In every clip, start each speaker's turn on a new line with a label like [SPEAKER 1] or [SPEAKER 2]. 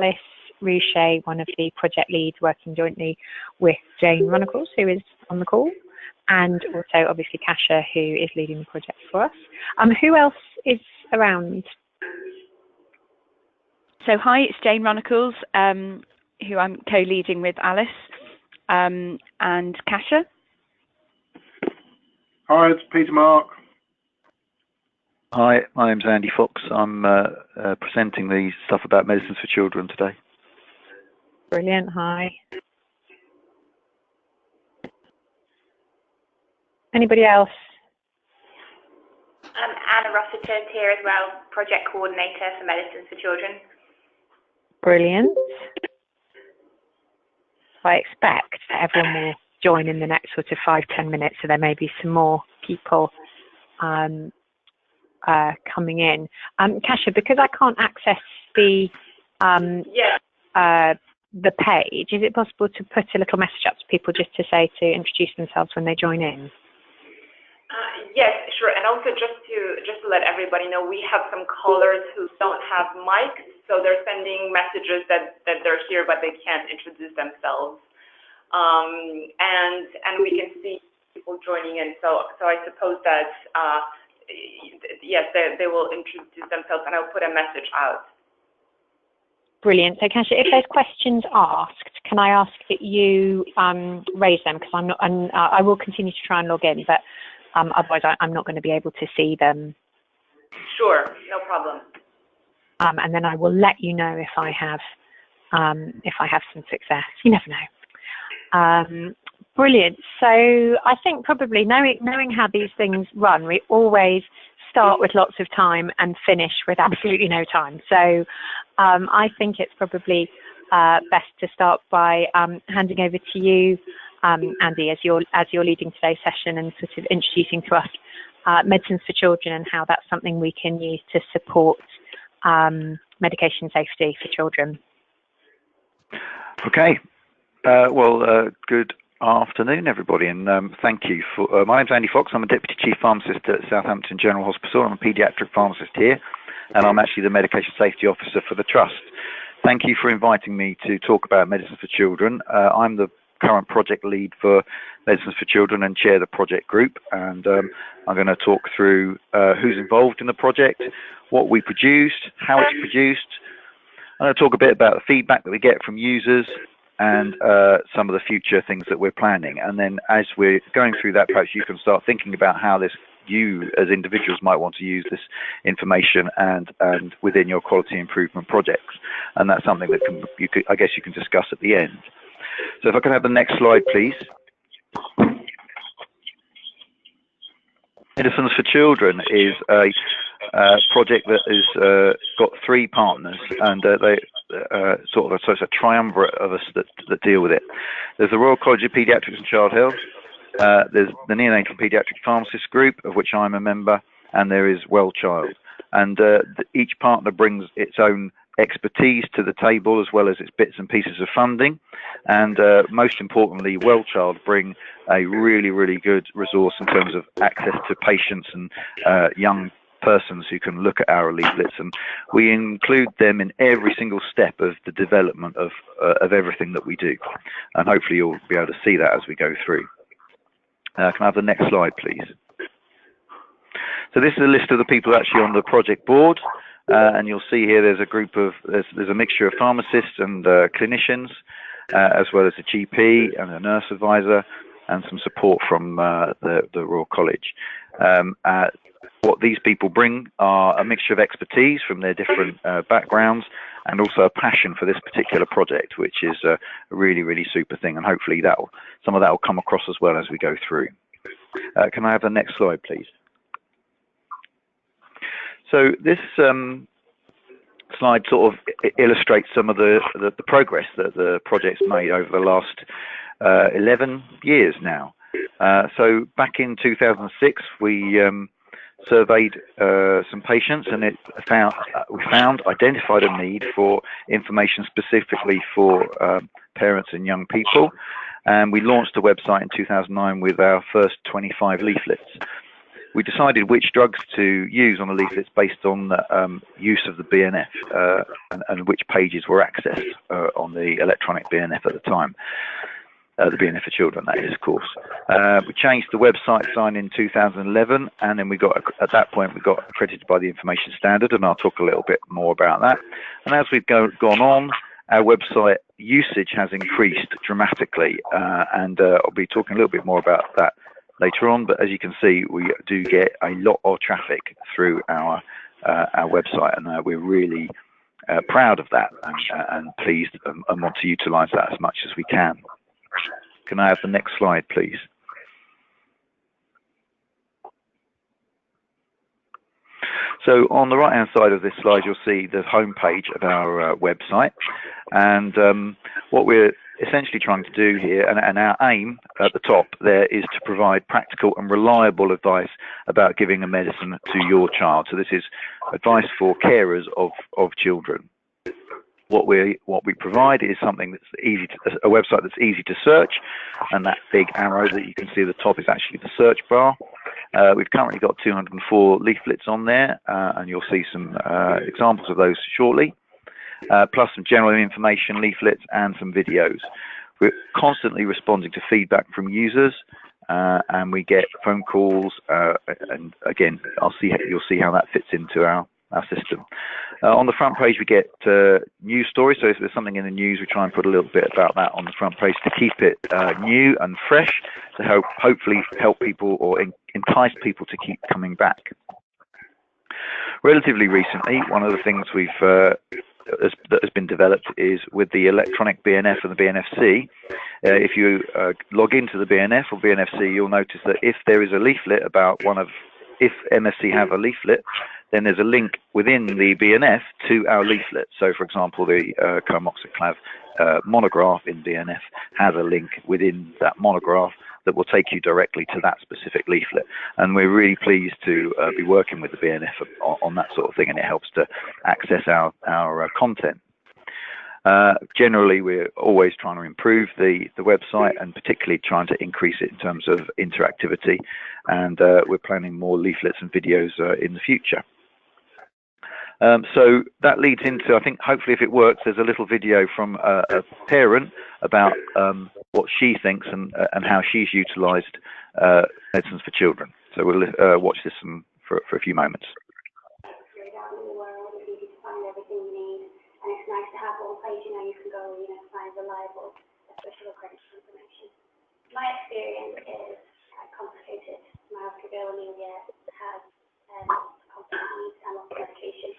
[SPEAKER 1] Alice Ruchet, one of the project leads working jointly with Jane Runnacles, who is on the call, and also obviously Kasia, who is leading the project for us. Who else is around?
[SPEAKER 2] So hi, it's Jane Runnacles, who I'm co-leading with Alice, and Kasia.
[SPEAKER 3] Hi, it's Peter Mark.
[SPEAKER 4] Hi, my name's Andy Fox. I'm presenting the stuff about medicines for children today.
[SPEAKER 1] Brilliant, hi. Anybody else?
[SPEAKER 5] Anna Rossiter's here as well, Project Coordinator for Medicines for Children.
[SPEAKER 1] Brilliant. I expect that everyone will join in the next sort of 5-10 minutes, so there may be some more people coming in. Kasia, because I can't access the page, is it possible to put a little message up to people just to say to introduce themselves when they join in?
[SPEAKER 6] Yes, sure. And also just to let everybody know, we have some callers who don't have mics, so they're sending messages that they're here but they can't introduce themselves. And we can see people joining in. So I suppose that yes, they will introduce themselves, and I'll put a message out.
[SPEAKER 1] Brilliant. So, Kasia, if there's questions asked, can I ask that you raise them? Because I will continue to try and log in, but otherwise I'm not going to be able to see them.
[SPEAKER 6] Sure, no problem.
[SPEAKER 1] And then I will let you know if I have some success. You never know. Brilliant. So I think probably knowing how these things run, we always start with lots of time and finish with absolutely no time. So I think it's probably best to start by handing over to you, Andy, as you're leading today's session and sort of introducing to us medicines for children and how that's something we can use to support medication safety for children.
[SPEAKER 4] Okay. Good afternoon, everybody, and thank you for. My name's Andy Fox. I'm a Deputy Chief Pharmacist at Southampton General Hospital. I'm a Pediatric pharmacist here, and I'm actually the Medication Safety Officer for the Trust. Thank you for inviting me to talk about medicines for children. I'm the current project lead for Medicines for Children and chair the project group, and I'm going to talk through who's involved in the project, what we produced, how it's produced. I'm going to talk a bit about the feedback that we get from users, and some of the future things that we're planning. And then as we're going through that, perhaps you can start thinking about how you as individuals might want to use this information and within your quality improvement projects. And that's something that I guess you can discuss at the end. So if I can have the next slide, please. Medicines for Children is a project that has got 3 partners, and so it's a triumvirate of us that deal with it. There's the Royal College of Pediatrics and Child Health, there's the Neonatal Pediatric Pharmacist Group, of which I'm a member, and there is Well Child. And each partner brings its own expertise to the table, as well as its bits and pieces of funding. And most importantly, Well Child bring a really, really good resource in terms of access to patients and young persons who can look at our leaflets, and we include them in every single step of the development of everything that we do. And hopefully you'll be able to see that as we go through. Can I have the next slide, please? So this is a list of the people actually on the project board. And you'll see here there's a group of, there's a mixture of pharmacists and clinicians, as well as a GP and a nurse advisor, and some support from the Royal College. What these people bring are a mixture of expertise from their different backgrounds, and also a passion for this particular project, which is a really, really super thing. And hopefully some of that will come across as well as we go through. Can I have the next slide, please? So this slide sort of illustrates some of the progress that the project's made over the last 11 years now. So back in 2006, we surveyed some patients, and we identified a need for information specifically for parents and young people, and we launched a website in 2009 with our first 25 leaflets. we decided which drugs to use on the leaflets based on use of the BNF and which pages were accessed on the electronic BNF at the time. The BNF for children, that is, of course. We changed the website design in 2011, and then at that point we got accredited by the Information Standard, and I'll talk a little bit more about that. And as we've gone on, our website usage has increased dramatically, and I'll be talking a little bit more about that later on. But as you can see, we do get a lot of traffic through our website, and we're really proud of that and pleased and want to utilise that as much as we can. Can I have the next slide, please? So on the right-hand side of this slide, you'll see the home page of our website. And what we're essentially trying to do here, and our aim at the top there, is to provide practical and reliable advice about giving a medicine to your child. So this is advice for carers of children. What we provide is something that's a website that's easy to search, and that big arrow that you can see at the top is actually the search bar. We've currently got 204 leaflets on there, and you'll see some examples of those shortly, plus some general information leaflets and some videos. We're constantly responding to feedback from users, and we get phone calls, and again, you'll see how that fits into our system. On the front page we get news stories, so if there's something in the news we try and put a little bit about that on the front page to keep it new and fresh, to hopefully help people or entice people to keep coming back. Relatively recently, one of the things that has been developed is with the electronic BNF and the BNFC. If you log into the BNF or BNFC, you'll notice that if there is a leaflet about if MFC have a leaflet, then there's a link within the BNF to our leaflet. So, for example, the Comoxiclav monograph in BNF has a link within that monograph that will take you directly to that specific leaflet. And we're really pleased to be working with the BNF on that sort of thing, and it helps to access our content. Generally, we're always trying to improve the website, and particularly trying to increase it in terms of interactivity, and we're planning more leaflets and videos in the future. So that leads into, I think, hopefully if it works, there's a little video from a parent about what she thinks and how she's utilised medicines for children. So we'll watch this for a few moments.
[SPEAKER 3] And it's nice to have one place, you can go, find reliable, official accredited information. My experience is quite complicated. My healthcare anemia has complex needs and lots of medication.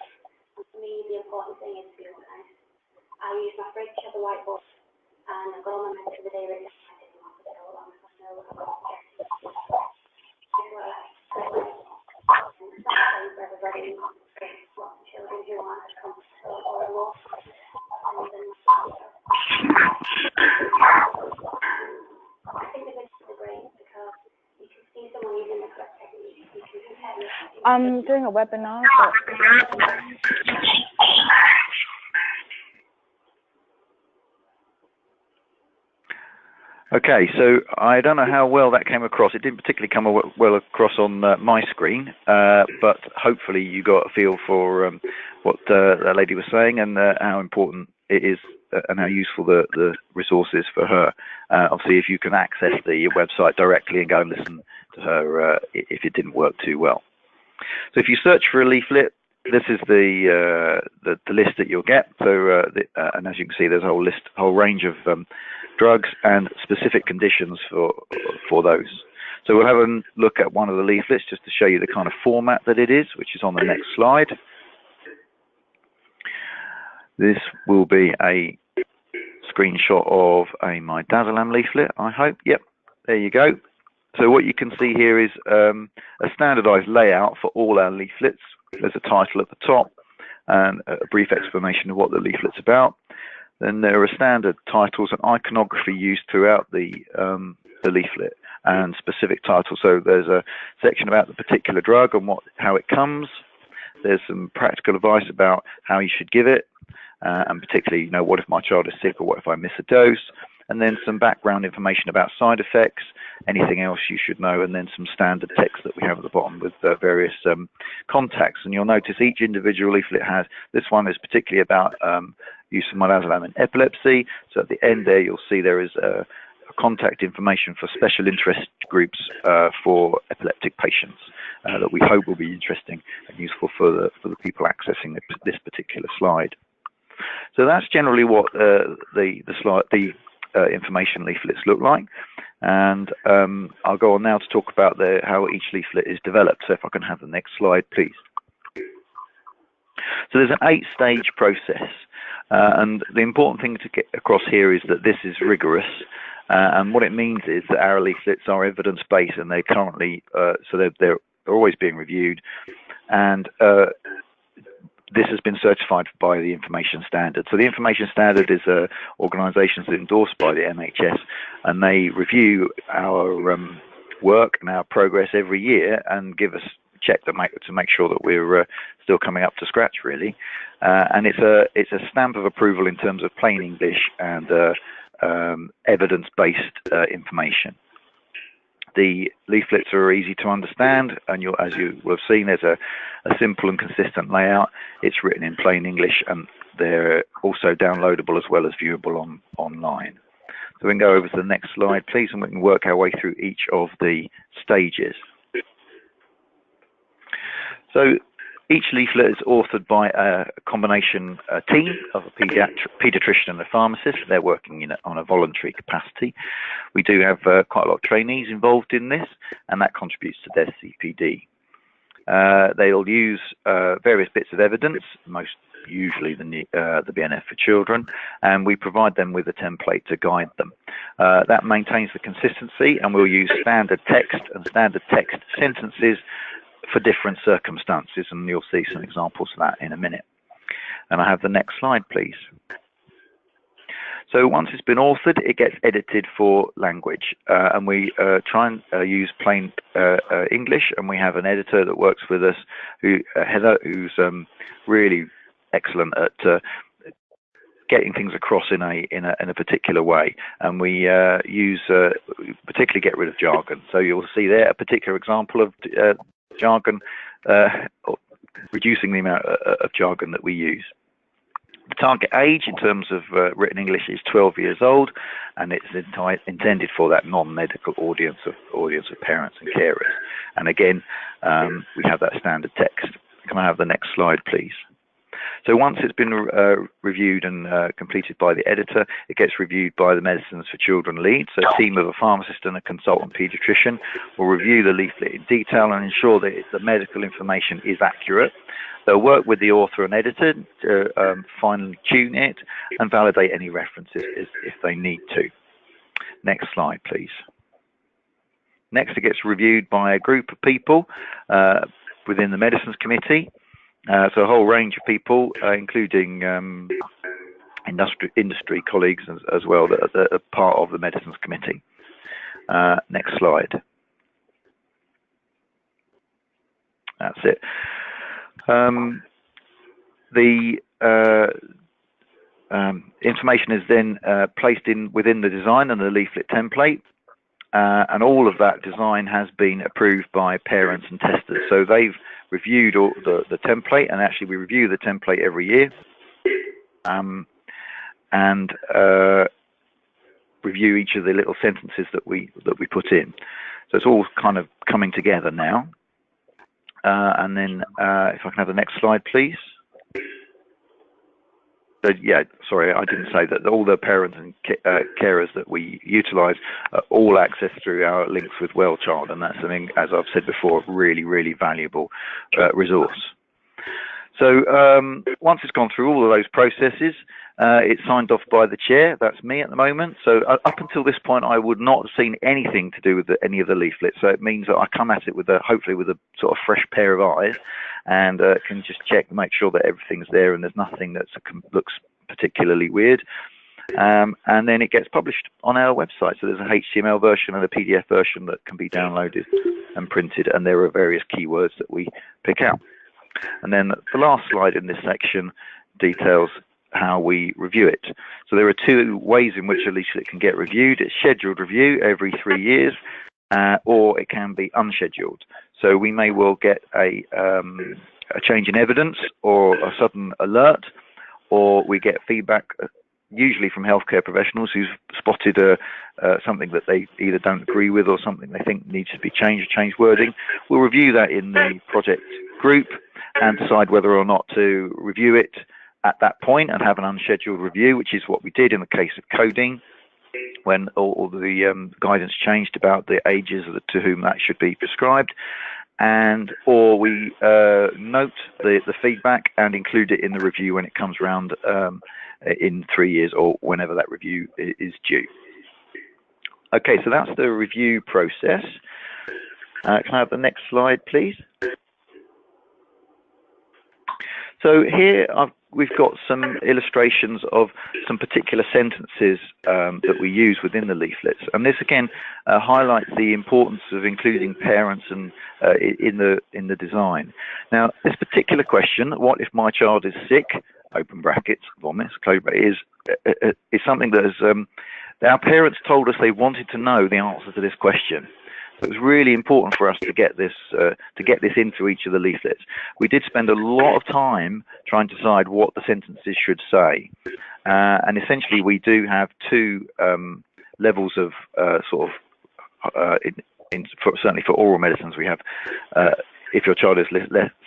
[SPEAKER 3] And for me, the important thing is to be organised. I use my fridge as a whiteboard, and I've got all my meds for the day written down. I didn't want to get all on, so I know I've got to check. For everybody, lots of children who aren't as comfortable or more. I think the videos are great because you can see someone using the correct technique. You can compare it.
[SPEAKER 2] I'm doing a webinar.
[SPEAKER 4] Okay, so I don't know how well that came across. It didn't particularly come well across on my screen, but hopefully you got a feel for what that lady was saying, and how important it is and how useful the resource is for her. Obviously, if you can access the website directly and go and listen to her if it didn't work too well. So if you search for a leaflet, this is the list that you'll get. So and as you can see, there's a whole range of drugs and specific conditions for those. So we'll have a look at one of the leaflets just to show you the kind of format that it is, which is on the next slide. This will be a screenshot of a midazolam leaflet, I hope. Yep, there you go. So what you can see here is a standardized layout for all our leaflets. There's a title at the top and a brief explanation of what the leaflet's about. Then there are standard titles and iconography used throughout the leaflet, and specific titles. So there's a section about the particular drug and how it comes. There's some practical advice about how you should give it, and particularly, what if my child is sick or what if I miss a dose. and then some background information about side effects, anything else you should know, and then some standard text that we have at the bottom with various contacts. And you'll notice each individual leaflet has, this one is particularly about use of midazolam in epilepsy. So at the end there, you'll see there is contact information for special interest groups for epileptic patients that we hope will be interesting and useful for the people accessing this particular slide. So that's generally what the information leaflets look like, and I'll go on now to talk about how each leaflet is developed. So if I can have the next slide, please. So there's an 8-stage process, and the important thing to get across here is that this is rigorous. And what it means is that our leaflets are evidence-based, and they're currently, so they're always being reviewed, and this has been certified by the Information Standard. So the Information Standard is organisations endorsed by the NHS, and they review our work and our progress every year and give us check to make sure that we're still coming up to scratch, really. And it's a stamp of approval in terms of plain English and evidence-based information. The leaflets are easy to understand, and as you will have seen, there's a simple and consistent layout. It's written in plain English, and they're also downloadable as well as viewable online. So we can go over to the next slide, please, and we can work our way through each of the stages. So each leaflet is authored by a combination team of a pediatrician and a pharmacist. They're working on a voluntary capacity. We do have quite a lot of trainees involved in this, and that contributes to their CPD. They'll use various bits of evidence, most usually the BNF for children, and we provide them with a template to guide them. That maintains the consistency, and we'll use standard text and standard text sentences for different circumstances, and you'll see some examples of that in a minute. And I have the next slide, please. So once it's been authored, it gets edited for language, and we try and use plain English, and we have an editor that works with us, Heather, who's really excellent at getting things across in a particular way, and we particularly get rid of jargon. So you'll see there a particular example of jargon, reducing the amount of jargon that we use. The target age in terms of written English is 12 years old, and it's intended for that non-medical audience of parents and carers. And again, we have that standard text. Can I have the next slide, please? So once it's been reviewed and completed by the editor, it gets reviewed by the Medicines for Children lead. So a team of a pharmacist and a consultant paediatrician will review the leaflet in detail and ensure that the medical information is accurate. They'll work with the author and editor to finally tune it and validate any references if they need to. Next slide, please. Next, it gets reviewed by a group of people within the Medicines Committee. So a whole range of people, including industry colleagues as well, that are part of the Medicines Committee. Next slide. That's it. The information is then placed within the design and the leaflet template, and all of that design has been approved by parents and testers. So they've reviewed all the template, and actually we review the template every year, and review each of the little sentences that we put in. So it's all kind of coming together now. And then if I can have the next slide, please. So, yeah, sorry, I didn't say that. All the parents and carers that we utilise all access through our links with WellChild, and that's something, as I've said before, a really, really valuable resource. So once it's gone through all of those processes, it's signed off by the chair. That's me at the moment. So up until this point, I would not have seen anything to do with any of the leaflets. So it means that I come at it with hopefully with a sort of fresh pair of eyes, and can just check and make sure that everything's there and there's nothing that looks particularly weird. And then it gets published on our website. So there's a HTML version and a PDF version that can be downloaded and printed, and there are various keywords that we pick out. And then the last slide in this section details how we review it. So there are two ways in which a leaflet can get reviewed. It's scheduled review every 3 years, or it can be unscheduled. So we may well get a change in evidence or a sudden alert, or we get feedback usually from healthcare professionals who've spotted something that they either don't agree with or something they think needs to be changed, change wording. We'll review that in the project group and decide whether or not to review it at that point and have an unscheduled review, which is what we did in the case of codeine, when all the guidance changed about the ages to whom that should be prescribed. Or we note the feedback and include it in the review when it comes around in 3 years or whenever that review is due. Okay, so that's the review process. Can I have the next slide, please? So here we've got some illustrations of some particular sentences that we use within the leaflets, and this again highlights the importance of including parents and in the design. Now, this particular question, "What if my child is sick?" open brackets, vomits, close brackets, is something that has our parents told us they wanted to know the answer to this question. So it was really important for us to get this into each of the leaflets. We did spend a lot of time trying to decide what the sentences should say, and essentially we do have two levels of certainly for oral medicines. We have if your child is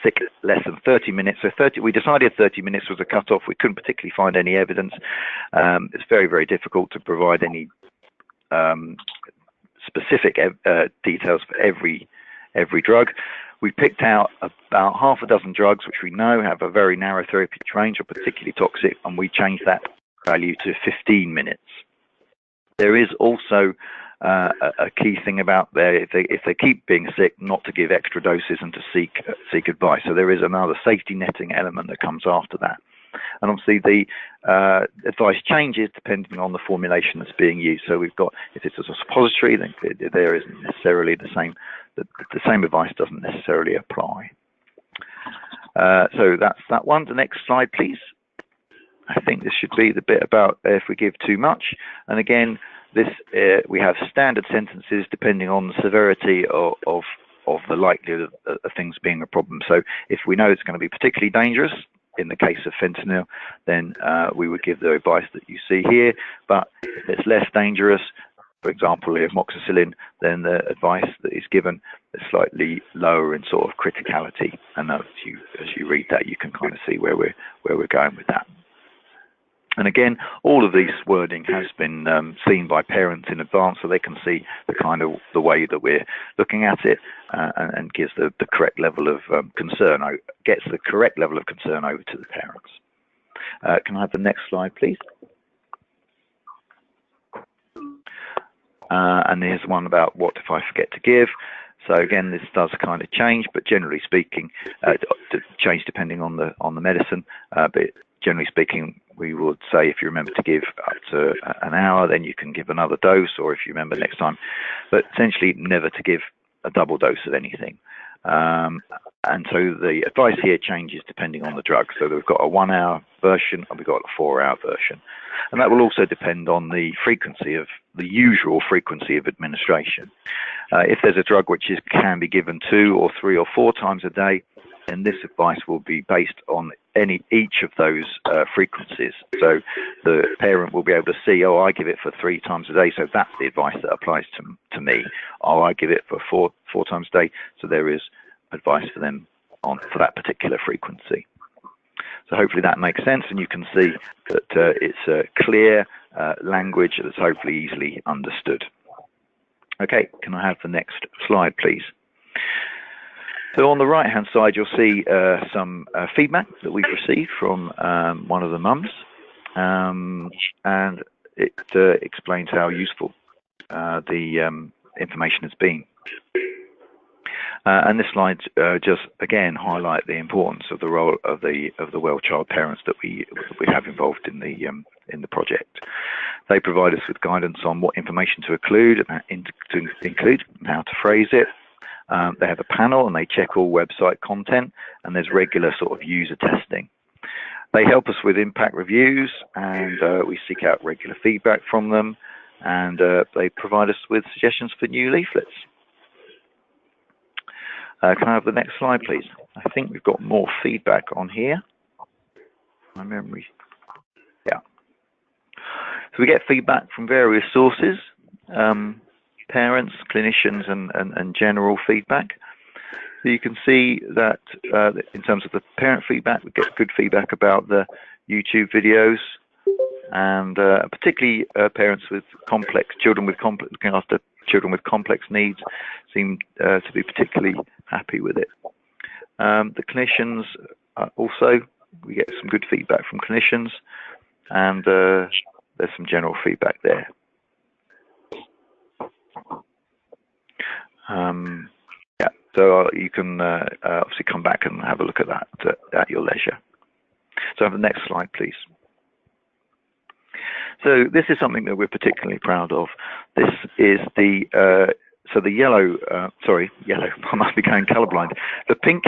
[SPEAKER 4] sick less than 30 minutes. So we decided 30 minutes was a cut-off. We couldn't particularly find any evidence. It's very, very difficult to provide any specific details for every drug. We picked out about half a dozen drugs which we know have a very narrow therapeutic range or particularly toxic, and we changed that value to 15 minutes. There is also a key thing about if they keep being sick, not to give extra doses and to seek advice. So there is another safety netting element that comes after that. And obviously the advice changes depending on the formulation that's being used. So we've got, if it's a suppository, then there isn't necessarily the same advice doesn't necessarily apply. So that's that one. The next slide, please. I think this should be the bit about if we give too much. And again, this we have standard sentences depending on the severity of the likelihood of things being a problem. So if we know it's going to be particularly dangerous, in the case of fentanyl, then we would give the advice that you see here. But if it's less dangerous, for example, amoxicillin, then the advice that is given is slightly lower in sort of criticality. And as you read that, you can kind of see where we're going with that. And again, all of this wording has been seen by parents in advance, so they can see the way that we're looking at it, and gives the correct level of concern, gets the correct level of concern over to the parents. Can I have the next slide, please? And here's one about what if I forget to give. So again, this does kind of change, but generally speaking, change depending on the medicine. But generally speaking, we would say if you remember to give up to an hour, then you can give another dose, or if you remember next time. But essentially, never to give a double dose of anything. And so the advice here changes depending on the drug. So we've got a 1 hour version and we've got a 4 hour version. And that will also depend on the frequency of the usual frequency of administration. If there's a drug which can be given 2 or 3 or 4 times a day, then this advice will be based on each of those frequencies. So the parent will be able to see, oh, I give it for 3 times a day, so that's the advice that applies to me. Oh, I give it for four times a day, so there is advice for them for that particular frequency. So hopefully that makes sense, and you can see that it's a clear language that's hopefully easily understood. Okay, can I have the next slide, please? So on the right-hand side, you'll see some feedback that we've received from one of the mums, and it explains how useful the information has been. And this slide just again highlight the importance of the role of the well-child parents that we have involved in the project. They provide us with guidance on what information to include and how to phrase it. They have a panel and they check all website content, and there's regular sort of user testing. They help us with impact reviews, and we seek out regular feedback from them, and they provide us with suggestions for new leaflets. Can I have the next slide, please? I think we've got more feedback on here. My memory. Yeah. So we get feedback from various sources, parents, clinicians, and general feedback. So you can see that in terms of the parent feedback, we get good feedback about the YouTube videos, and particularly parents with looking after children with complex needs seem to be particularly happy with it. The clinicians also, we get some good feedback from clinicians, and there's some general feedback there. Yeah, so you can obviously come back and have a look at that at your leisure. So have the next slide, please. So this is something that we're particularly proud of. This is the so the yellow, sorry, yellow. I must be going colourblind. The pink,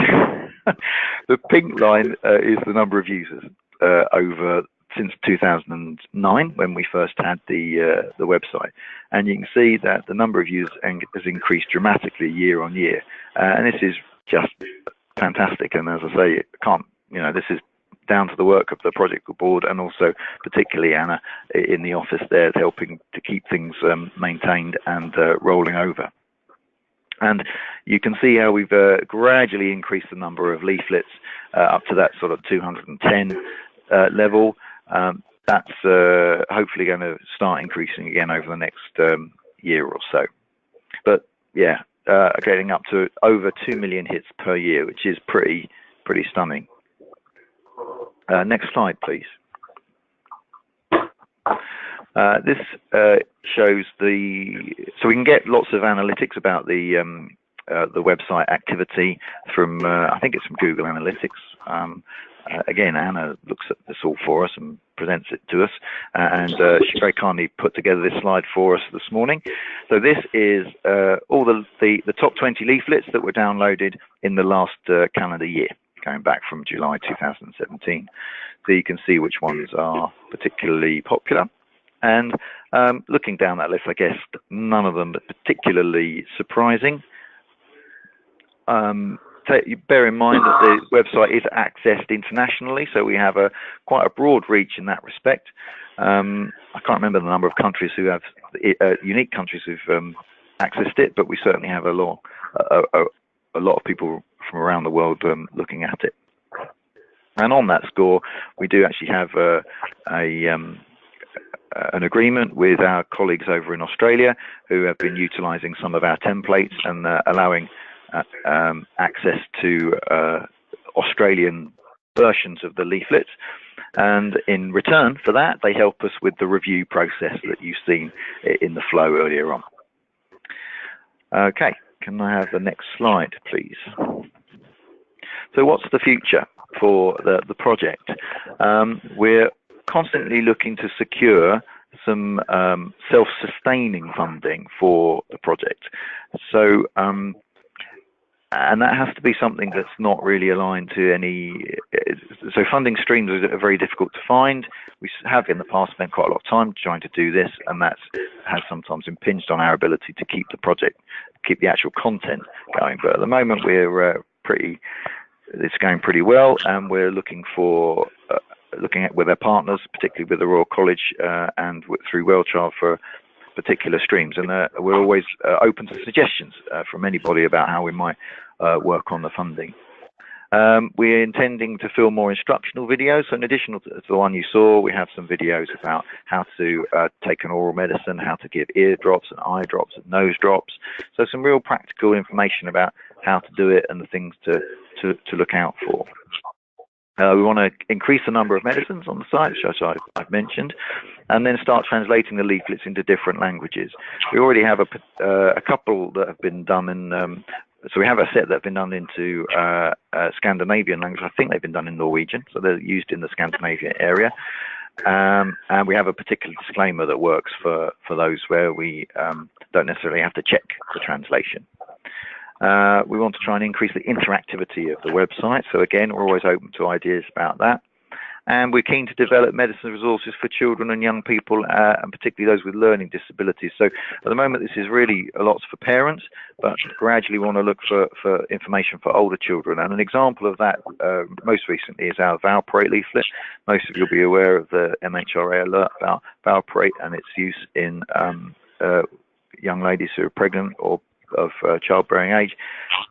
[SPEAKER 4] the pink line is the number of users over since 2009 when we first had the website, and you can see that the number of users has increased dramatically year on year, and this is just fantastic. And as I say, this is down to the work of the project board, and also particularly Anna in the office there, helping to keep things maintained and rolling over. And you can see how we've gradually increased the number of leaflets up to that sort of 210 level. That's hopefully going to start increasing again over the next year or so. But yeah, getting up to over 2 million hits per year, which is pretty stunning. Next slide, please. This shows so we can get lots of analytics about the website activity from I think it's from Google Analytics. Again, Anna looks at this all for us and presents it to us, and she very kindly put together this slide for us this morning. So this is all the top 20 leaflets that were downloaded in the last calendar year, going back from July 2017. So you can see which ones are particularly popular. And looking down that list, I guess none of them are particularly surprising. Bear in mind that the website is accessed internationally, so we have quite a broad reach in that respect. I can't remember the number of countries who have unique countries who've accessed it, but we certainly have a lot of people from around the world looking at it. And on that score, we do actually have an agreement with our colleagues over in Australia who have been utilising some of our templates and allowing access to Australian versions of the leaflets. And in return for that, they help us with the review process that you've seen in the flow earlier on. Okay, can I have the next slide, please? So what's the future for the project? We're constantly looking to secure some self-sustaining funding for the project. So and that has to be something that's not really aligned to any. So funding streams are very difficult to find. We have in the past spent quite a lot of time trying to do this, and that has sometimes impinged on our ability to keep the actual content going. But at the moment, it's going pretty well, and we're looking at with our partners, particularly with the Royal College and through WellChild for particular streams, and we're always open to suggestions from anybody about how we might work on the funding. We're intending to film more instructional videos, so in addition to the one you saw, we have some videos about how to take an oral medicine, how to give ear drops and eye drops and nose drops, so some real practical information about how to do it and the things to look out for. We want to increase the number of medicines on the site, which I've mentioned, and then start translating the leaflets into different languages. We already have a couple that have been done in, so we have a set that have been done into Scandinavian language. I think they've been done in Norwegian, so they're used in the Scandinavian area. And we have a particular disclaimer that works for those where we don't necessarily have to check the translation. We want to try and increase the interactivity of the website. So again, we're always open to ideas about that. and we're keen to develop medicine resources for children and young people, and particularly those with learning disabilities. So at the moment, this is really lots for parents, but gradually want to look for information for older children. And an example of that most recently is our Valparate leaflet. Most of you will be aware of the MHRA alert about Valparate and its use in young ladies who are pregnant or of childbearing age,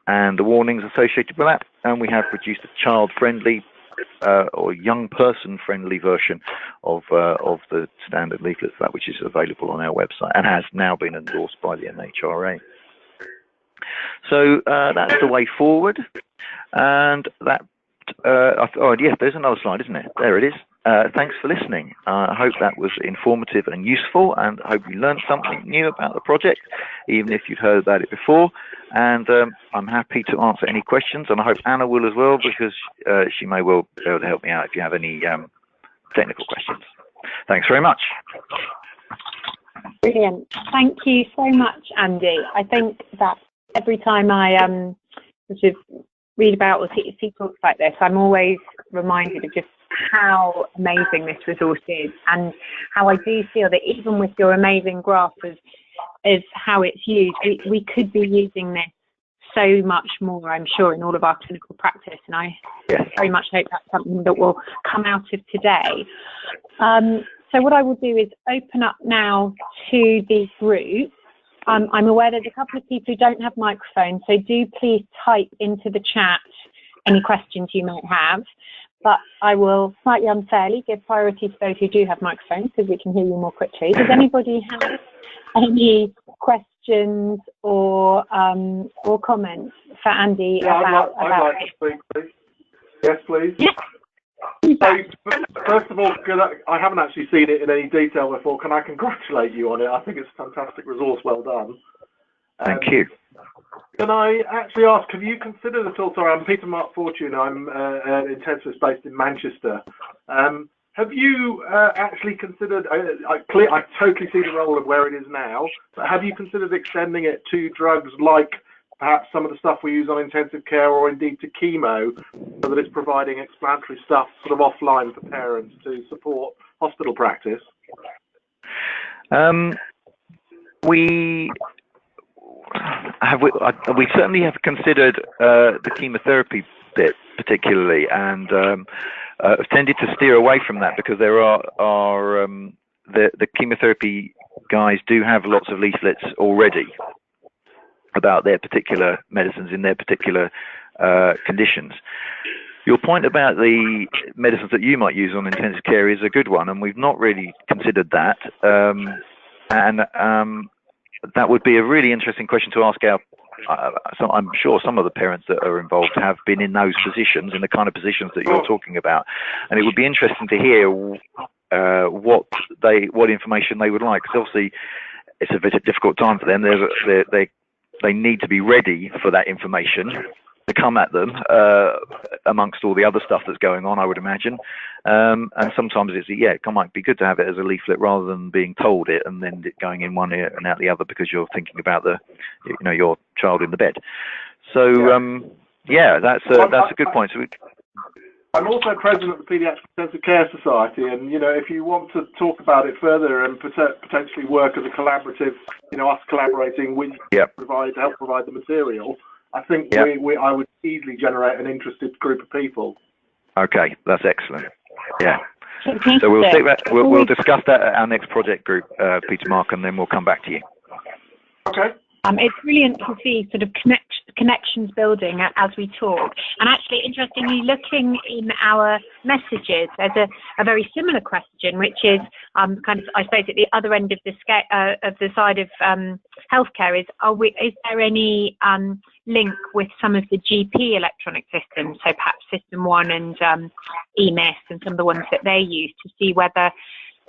[SPEAKER 4] and the warnings associated with that. And we have produced a child-friendly or young person-friendly version of the standard leaflets, that which is available on our website and has now been endorsed by the MHRA. So that's the way forward. And that, oh yes, there's another slide, isn't there? There it is. Thanks for listening. I hope that was informative and useful, and I hope you learned something new about the project, even if you've heard about it before. And I'm happy to answer any questions, and I hope Anna will as well, because she may well be able to help me out if you have any technical questions. Thanks very much.
[SPEAKER 1] Brilliant. Thank you so much, Andy. I think that every time I sort of read about or see talks like this, I'm always reminded of just how amazing this resource is, and how I do feel that even with your amazing graph as how it's used, we could be using this so much more, I'm sure, in all of our clinical practice, and I very much hope that's something that will come out of today. So what I will do is open up now to the group. I'm aware there's a couple of people who don't have microphones, so do please type into the chat any questions you might have. But I will slightly unfairly give priority to those who do have microphones, because we can hear you more quickly. Does anybody have any questions or comments for Andy about?
[SPEAKER 7] I'd like to speak, please. Yes, please.
[SPEAKER 1] Yeah.
[SPEAKER 7] So, first of all, I haven't actually seen it in any detail before. Can I congratulate you on it? I think it's a fantastic resource. Well done.
[SPEAKER 4] Thank you.
[SPEAKER 7] Can I actually ask, have you considered at all, sorry, I'm Peter Mark Fortune, I'm an intensivist based in Manchester. Have you actually considered, I totally see the role of where it is now, but have you considered extending it to drugs like perhaps some of the stuff we use on intensive care, or indeed to chemo, so that it's providing explanatory stuff sort of offline for parents to support hospital practice?
[SPEAKER 4] We certainly have considered the chemotherapy bit particularly, and have tended to steer away from that, because there are the chemotherapy guys do have lots of leaflets already about their particular medicines in their particular conditions. Your point about the medicines that you might use on intensive care is a good one, and we've not really considered that. That would be a really interesting question to ask our. So I'm sure some of the parents that are involved have been in those positions, in the kind of positions that you're talking about, and it would be interesting to hear what information they would like. Because obviously, it's a bit of a difficult time for them. They need to be ready for that information to come at them amongst all the other stuff that's going on, I would imagine. And sometimes it might be good to have it as a leaflet rather than being told it and then it going in one ear and out the other, because you're thinking about your child in the bed. So that's a good point. So
[SPEAKER 7] I'm also president of the Pediatric Intensive Care Society, and if you want to talk about it further and potentially work as a collaborative, us collaborating with help provide the material, I think I would easily generate an interested group of people. Okay, that's excellent. Yeah. So we'll take that. We'll discuss that at our next project group, Peter Mark, and then we'll come back to you. Okay.
[SPEAKER 1] It's brilliant to see sort of connections building as we talk. And actually, interestingly, looking in our messages, there's a very similar question, which is kind of, I suppose, at the other end of the side of healthcare is there any link with some of the GP electronic systems, so perhaps System 1 and EMIS and some of the ones that they use, to see whether,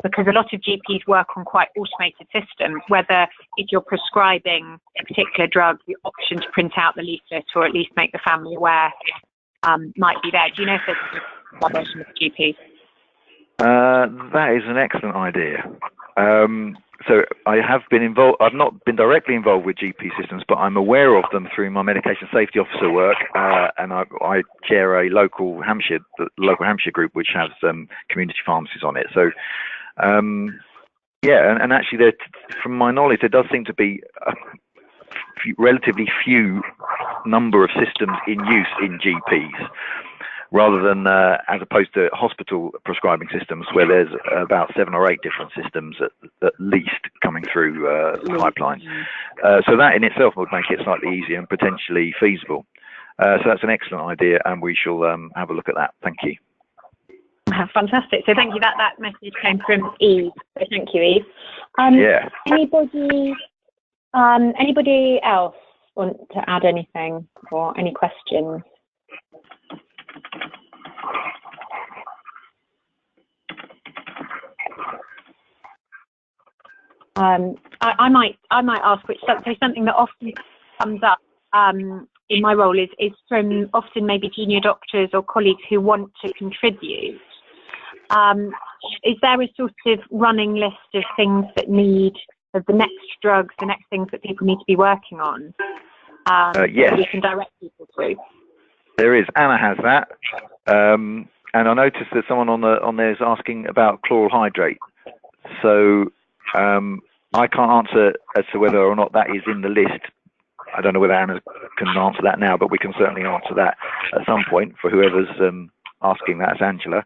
[SPEAKER 1] because a lot of GPs work on quite automated systems, whether if you're prescribing a particular drug, the option to print out the leaflet or at least make the family aware might be there. Do you know if there's a collaboration with GPs?
[SPEAKER 4] That is an excellent idea. So I have been involved. I've not been directly involved with GP systems, but I'm aware of them through my medication safety officer work, and I chair a local Hampshire group which has community pharmacies on it. So yeah, and actually, from my knowledge, there does seem to be a relatively few number of systems in use in GPs, rather than as opposed to hospital prescribing systems where there's about 7 or 8 different systems at least coming through the pipeline. So that in itself would make it slightly easier and potentially feasible. So that's an excellent idea, and we shall have a look at that. Thank you.
[SPEAKER 1] Fantastic. So thank you. That message came from Eve. So thank you, Eve.
[SPEAKER 4] Yeah.
[SPEAKER 1] Anybody else want to add anything or any questions? I might ask, which something that often comes up in my role is from often maybe junior doctors or colleagues who want to contribute. Is there a sort of running list of things that of the next drugs, the next things that people need to be working on?
[SPEAKER 4] Yes.
[SPEAKER 1] That we can direct people to.
[SPEAKER 4] There is. Anna has that. And I noticed that someone on there is asking about chloral hydrate. So I can't answer as to whether or not that is in the list. I don't know whether Anna can answer that now, but we can certainly answer that at some point for whoever's asking that. As Angela.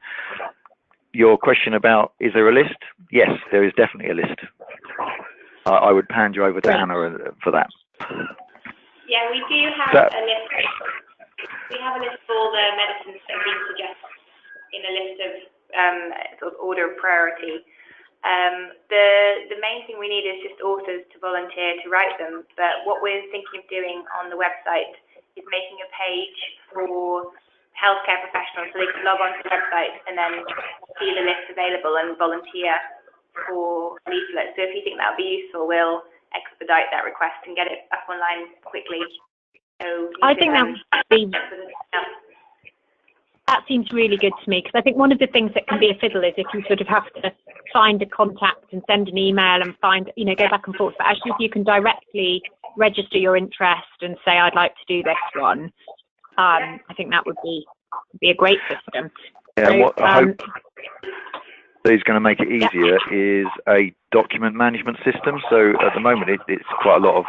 [SPEAKER 4] Your question about, is there a list? Yes, there is definitely a list. I would hand you over to Anna for that.
[SPEAKER 5] Yeah, we do have a list. We have a list of all the medicines that have been suggested in a list of sort of order of priority. The main thing we need is just authors to volunteer to write them. But what we're thinking of doing on the website is making a page for healthcare professionals so they can log on to the website and then see the list available and volunteer for leaflets. So if you think that would be useful, we'll expedite that request and get it up online quickly. So
[SPEAKER 1] I think that seems really good to me, because I think one of the things that can be a fiddle is if you sort of have to find a contact and send an email and go back and forth. But actually, if you can directly register your interest and say, I'd like to do this one, I think that would be a great system.
[SPEAKER 4] Yeah,
[SPEAKER 1] so,
[SPEAKER 4] and what I hope is going to make it easier is a document management system. So at the moment, it's quite a lot of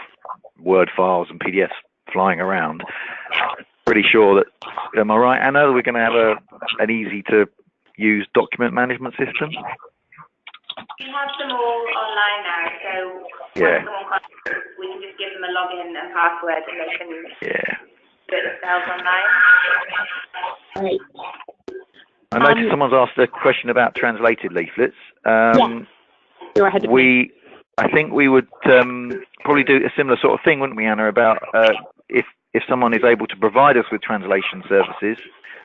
[SPEAKER 4] Word files and PDFs flying around. Pretty sure that, am I right, Anna, that we're going to have an easy-to-use document management system?
[SPEAKER 5] We have them all online now, so when someone contacts, we can just give them a login and password and they can do it themselves online.
[SPEAKER 1] Right.
[SPEAKER 4] I noticed someone's asked a question about translated leaflets.
[SPEAKER 1] You're ahead of me.
[SPEAKER 4] I think we would probably do a similar sort of thing, wouldn't we, Anna, about if someone is able to provide us with translation services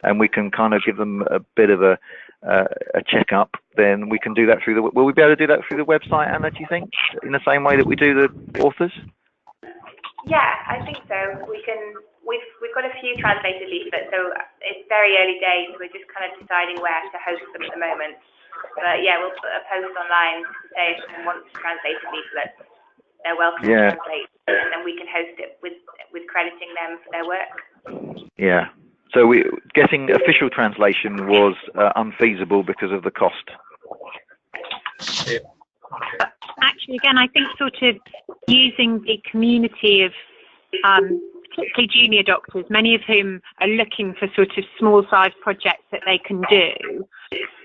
[SPEAKER 4] and we can kind of give them a bit of a checkup, then we can do that through will we be able to do that through the website, Anna, do you think, in the same way that we do the authors?
[SPEAKER 5] Yeah, I think so. We've got a few translated leaflets, so it's very early days. We're just kind of deciding where to host them at the moment. But yeah, we'll put a post online to say if someone wants translated leaflets, they're welcome to translate, and then we can host it with crediting them for their work. Yeah.
[SPEAKER 4] So getting official translation was unfeasible because of the cost.
[SPEAKER 1] Actually, again, I think sort of using the community of particularly junior doctors, many of whom are looking for sort of small-sized projects that they can do.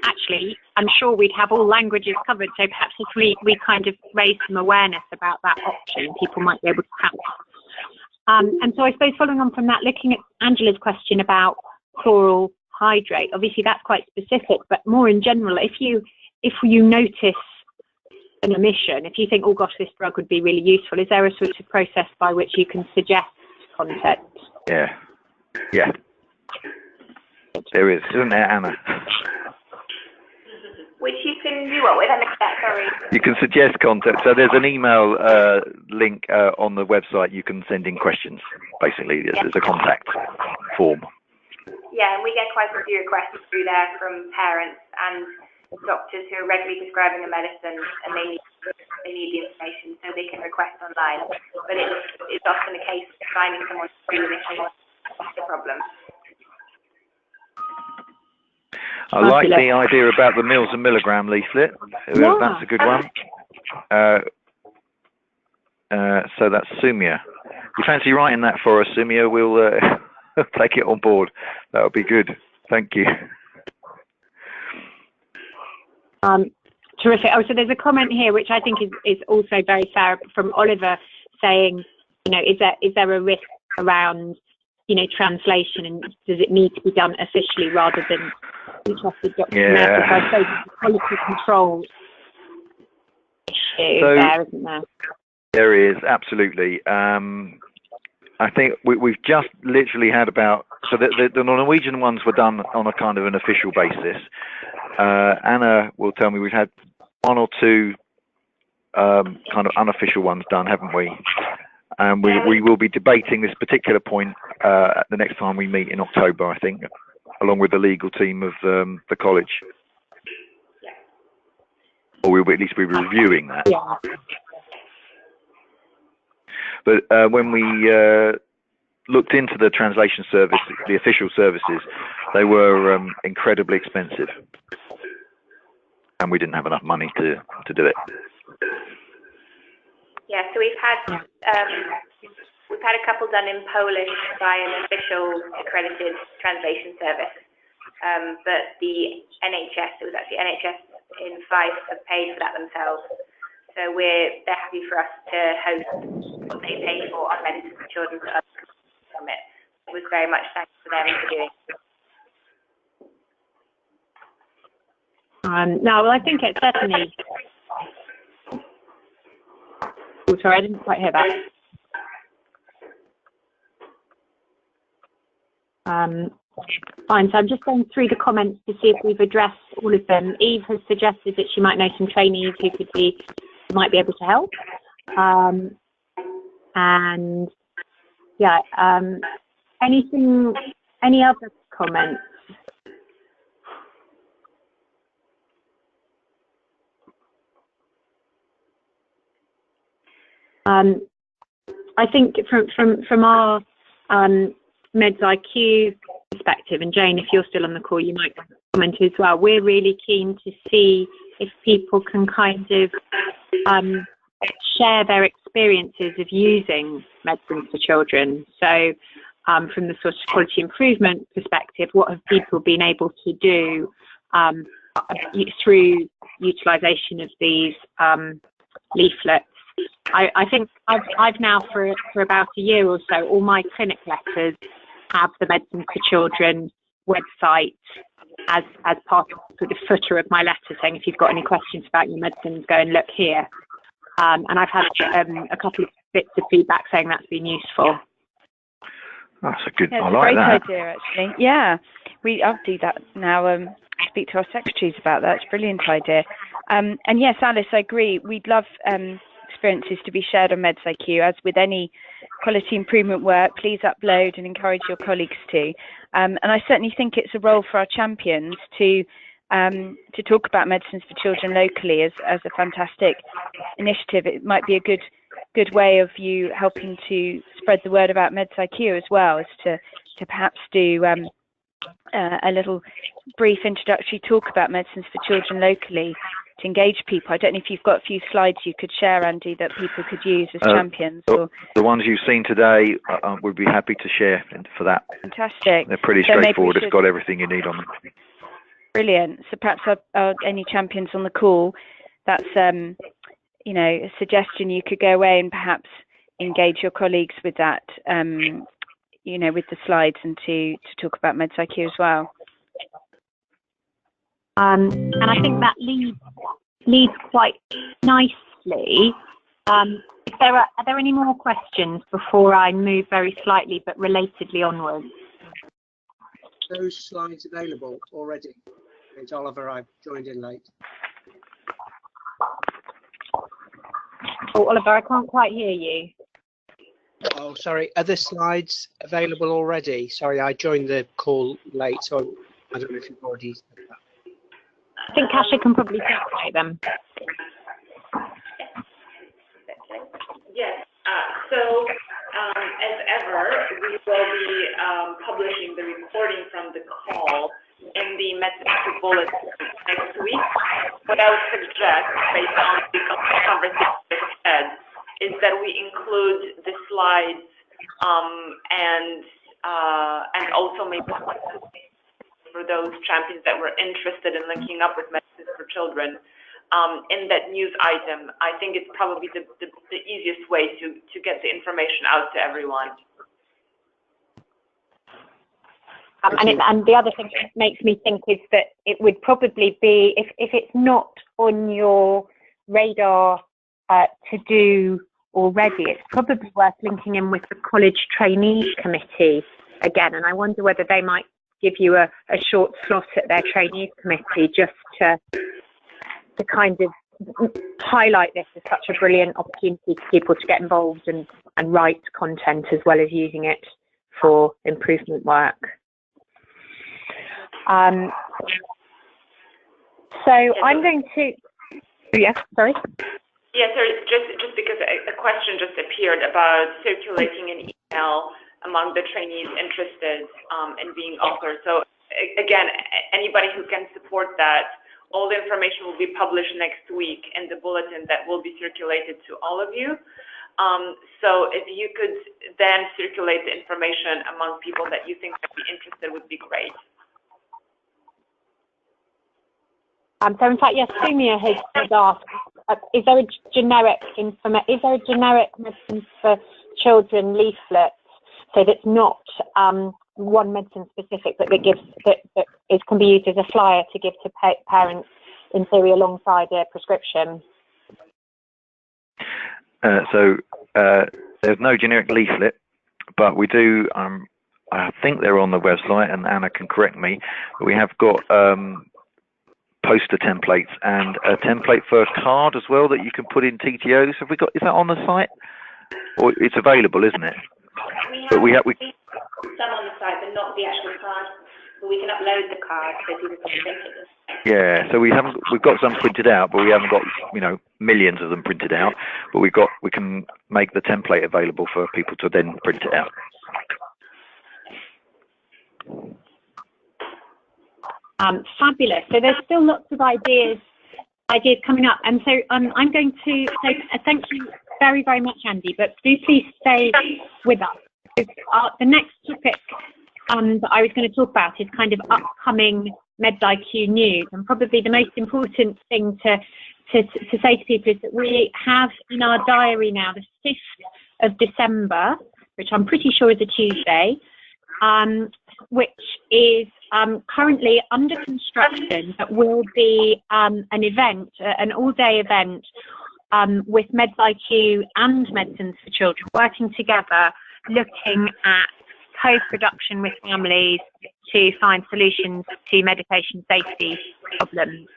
[SPEAKER 1] Actually, I'm sure we'd have all languages covered, so perhaps if we kind of raise some awareness about that option, people might be able to help. And so I suppose following on from that, looking at Angela's question about chloral hydrate, obviously that's quite specific, but more in general, if you notice an omission, if you think, oh gosh, this drug would be really useful, is there a sort of process by which you can suggest content?
[SPEAKER 4] Yeah. There is, isn't there, Anna?
[SPEAKER 5] Which you can do what with, sorry?
[SPEAKER 4] You can suggest content. So there's an email link on the website. You can send in questions. Basically, there's a contact form.
[SPEAKER 5] Yeah, and we get quite a few requests through there from parents, and doctors who are regularly prescribing a medicine and they need the information, so they can request online. But it's often a case of finding someone to do initially. That's the problem.
[SPEAKER 4] I like the idea about the mils and milligram leaflet. Yeah. That's a good one. So that's Sumia. You fancy writing that for us, Sumia? We'll take it on board. That would be good. Thank you.
[SPEAKER 1] Terrific. Oh, so there's a comment here which I think is also very fair from Oliver, saying, you know, is there a risk around, you know, translation, and does it need to be done officially rather than trusted doctors?
[SPEAKER 4] Yeah.
[SPEAKER 1] I suppose it's a quality control issue there, isn't there?
[SPEAKER 4] There is, absolutely. I think we've just literally had about, so the Norwegian ones were done on a kind of an official basis. Anna will tell me we've had one or two kind of unofficial ones done, haven't we? And we will be debating this particular point at the next time we meet in October, I think, along with the legal team of the college. Or we'll at least be reviewing that.
[SPEAKER 1] Yeah.
[SPEAKER 4] But when we looked into the translation service, the official services, they were incredibly expensive. And we didn't have enough money to do it.
[SPEAKER 5] Yeah, so we've had a couple done in Polish by an official accredited translation service, but the NHS, it was actually NHS in Fife, have paid for that themselves. So they're happy for us to host what they pay for on medicine for children to us from it. It was very much thanks to them for doing it.
[SPEAKER 1] No, well, I think it's certainly. Oh, sorry, I didn't quite hear that. Fine, so I'm just going through the comments to see if we've addressed all of them. Eve has suggested that she might know some trainees who might be able to help. And yeah, any other comments? I think from our Meds IQ perspective, and Jane, if you're still on the call, you might comment as well. We're really keen to see if people can kind of share their experiences of using medicines for children. So from the sort of quality improvement perspective, what have people been able to do through utilisation of these leaflets? I think I've now for about a year or so, all my clinic letters have the Medicines for Children website as part of the sort of footer of my letter, saying if you've got any questions about your medicines, go and look here. And I've had a couple of bits of feedback saying that's been useful.
[SPEAKER 4] That's a good.
[SPEAKER 2] Yeah,
[SPEAKER 4] I like that.
[SPEAKER 2] Great idea, actually. Yeah, I'll do that now. Speak to our secretaries about that. It's a brilliant idea. And yes, Alice, I agree. We'd love experiences to be shared on Meds IQ. As with any quality improvement work, please upload and encourage your colleagues to. And I certainly think it's a role for our champions to talk about medicines for children locally as a fantastic initiative. It might be a good way of you helping to spread the word about Meds IQ as well, as to perhaps do a little brief introductory talk about medicines for children locally to engage people. I don't know if you've got a few slides you could share, Andy, that people could use as champions. Or
[SPEAKER 4] the ones you've seen today, we'd be happy to share for that.
[SPEAKER 2] Fantastic.
[SPEAKER 4] They're pretty straightforward. It's got everything you need on them.
[SPEAKER 2] Brilliant. So perhaps any champions on the call, that's a suggestion. You could go away and perhaps engage your colleagues with that, with the slides, and to talk about Meds IQ as well.
[SPEAKER 1] And I think that leads quite nicely. Are there any more questions before I move very slightly but relatedly onwards?
[SPEAKER 8] Those slides available already? It's Oliver, I've joined in late.
[SPEAKER 1] Oh, Oliver, I can't quite hear you.
[SPEAKER 8] Oh, sorry. Are the slides available already? Sorry, I joined the call late, so I don't know if you've already said that.
[SPEAKER 1] I think Kasia can probably circulate them.
[SPEAKER 6] Yes. As ever, we will be publishing the recording from the call in the message bulletin next week. What I would suggest, based on the conversation we've had, is that we include the slides and also maybe for those champions that were interested in linking up with Medicines for Children. In that news item, I think it's probably the easiest way to get the information out to everyone.
[SPEAKER 1] And the other thing that makes me think is that it would probably be, if it's not on your radar to do already, it's probably worth linking in with the College Trainees Committee again. And I wonder whether they might give you a short slot at their Trainees Committee just to kind of highlight this as such a brilliant opportunity for people to get involved and write content as well as using it for improvement work. So I'm going to, yeah, sorry?
[SPEAKER 6] Yeah, sorry, just because a question just appeared about circulating an email among the trainees interested in being authors. So again, anybody who can support that, all the information will be published next week in the bulletin that will be circulated to all of you. So if you could then circulate the information among people that you think would be interested would be great.
[SPEAKER 1] So in fact, yes, Sumia has asked, is there a generic Medicines for Children leaflet, so that's not one medicine specific, but that can be used as a flyer to give to parents in theory alongside a prescription?
[SPEAKER 4] So there's no generic leaflet, but we do. I think they're on the website, and Anna can correct me. But we have got poster templates and a template for a card as well that you can put in TTOs. Have we got? Is that on the site? Or it's available, isn't it?
[SPEAKER 5] We have some on the site, but not the actual card. But we can upload the card so people can print it.
[SPEAKER 4] Yeah, so we've got some printed out, but we haven't got millions of them printed out. But we can make the template available for people to then print it out.
[SPEAKER 1] Fabulous. So there's still lots of ideas coming up, and so I'm going to say thank you very, very much, Andy. But do please stay with us. The next topic that I was going to talk about is kind of upcoming MedIQ news, and probably the most important thing to say to people is that we have in our diary now the 5th of December, which I'm pretty sure is a Tuesday, which is currently under construction, but will be an event, an all-day event with MedIQ and Medicines for Children working together, looking at co-production with families to find solutions to medication safety problems.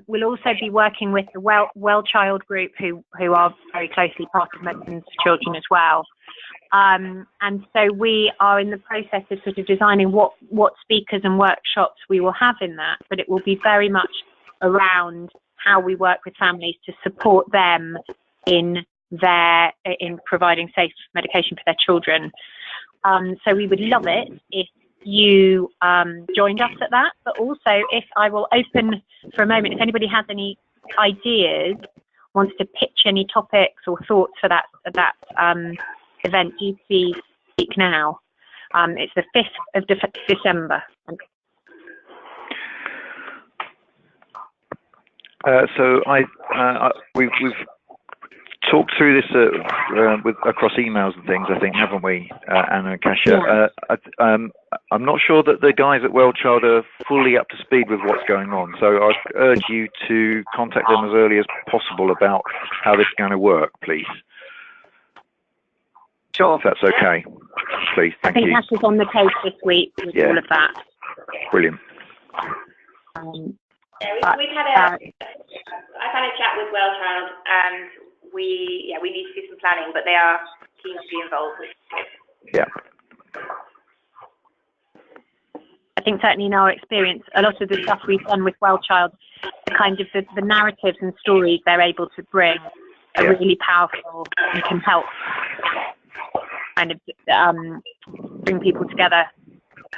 [SPEAKER 1] We'll also be working with the Well Child group, who are very closely part of Medicines for Children as well. And so we are in the process of sort of designing what speakers and workshops we will have in that, but it will be very much around how we work with families to support them in providing safe medication for their children. So we would love it if you joined us at that, but also if I will open for a moment, if anybody has any ideas, wants to pitch any topics or thoughts for that event, do please speak now. It's the 5th of December.
[SPEAKER 4] So we've talked through this across emails and things, I think, haven't we, Anna and Kasia? Yeah. I'm not sure that the guys at Well Child are fully up to speed with what's going on, so I urge you to contact them as early as possible about how this is going to work, please.
[SPEAKER 1] Sure.
[SPEAKER 4] If that's okay, please. Thank you.
[SPEAKER 1] I think Kasia's on the case this week with all of that.
[SPEAKER 4] Brilliant.
[SPEAKER 5] I've had a chat with Well Child, and we need to do some planning, but they are keen to be involved.
[SPEAKER 4] Yeah.
[SPEAKER 1] I think certainly in our experience, a lot of the stuff we've done with Well Child, kind of the narratives and stories they're able to bring are really powerful and can help kind of bring people together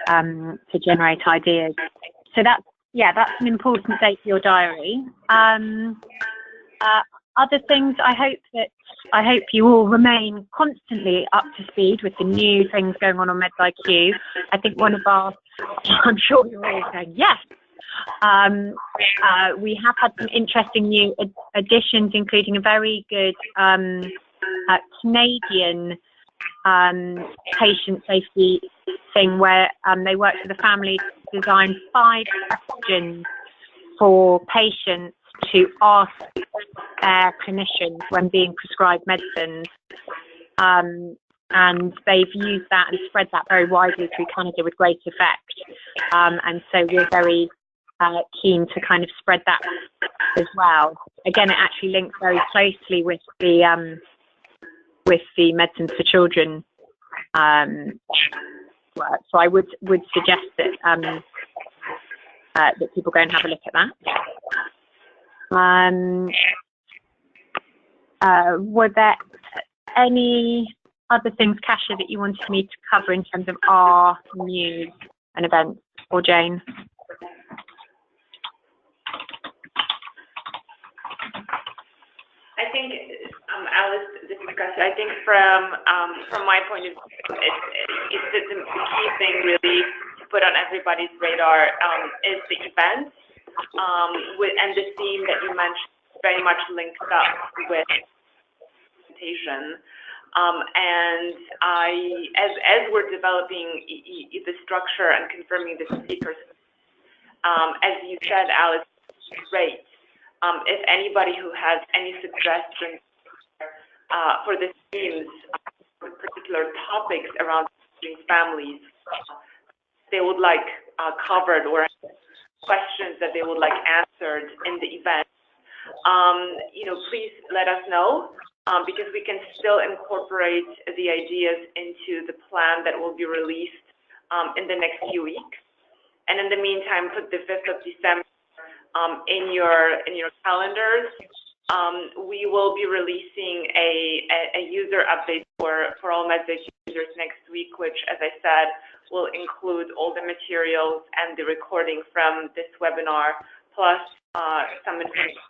[SPEAKER 1] to generate ideas. So that's an important date for your diary. Other things, I hope you all remain constantly up to speed with the new things going on MedIQ. I think one of our, I'm sure you're all saying yes. We have had some interesting new additions, including a very good Canadian patient safety thing where they worked with the family to design 5 questions for patients to ask their clinicians when being prescribed medicines. And they've used that and spread that very widely through Canada with great effect. And so we're very keen to kind of spread that as well. Again, it actually links very closely with the Medicines for Children work. So I would suggest that that people go and have a look at that. Were there any other things, Kasia, that you wanted me to cover in terms of our news and events, or Jane?
[SPEAKER 6] I think, Alice, this is Kasia. I think from my point of view, it's the key thing really to put on everybody's radar is the event, and the theme that you mentioned very much linked up with presentation. And as we're developing the structure and confirming the speakers, as you said, Alice, great. If anybody who has any suggestions for the themes, particular topics around families, they would like covered, or questions that they would like answered in the event, please let us know, because we can still incorporate the ideas into the plan that will be released in the next few weeks. And in the meantime, put the 5th of December in your calendars. We will be releasing a user update for all MedIQ users next week, which, as I said, will include all the materials and the recording from this webinar, plus some information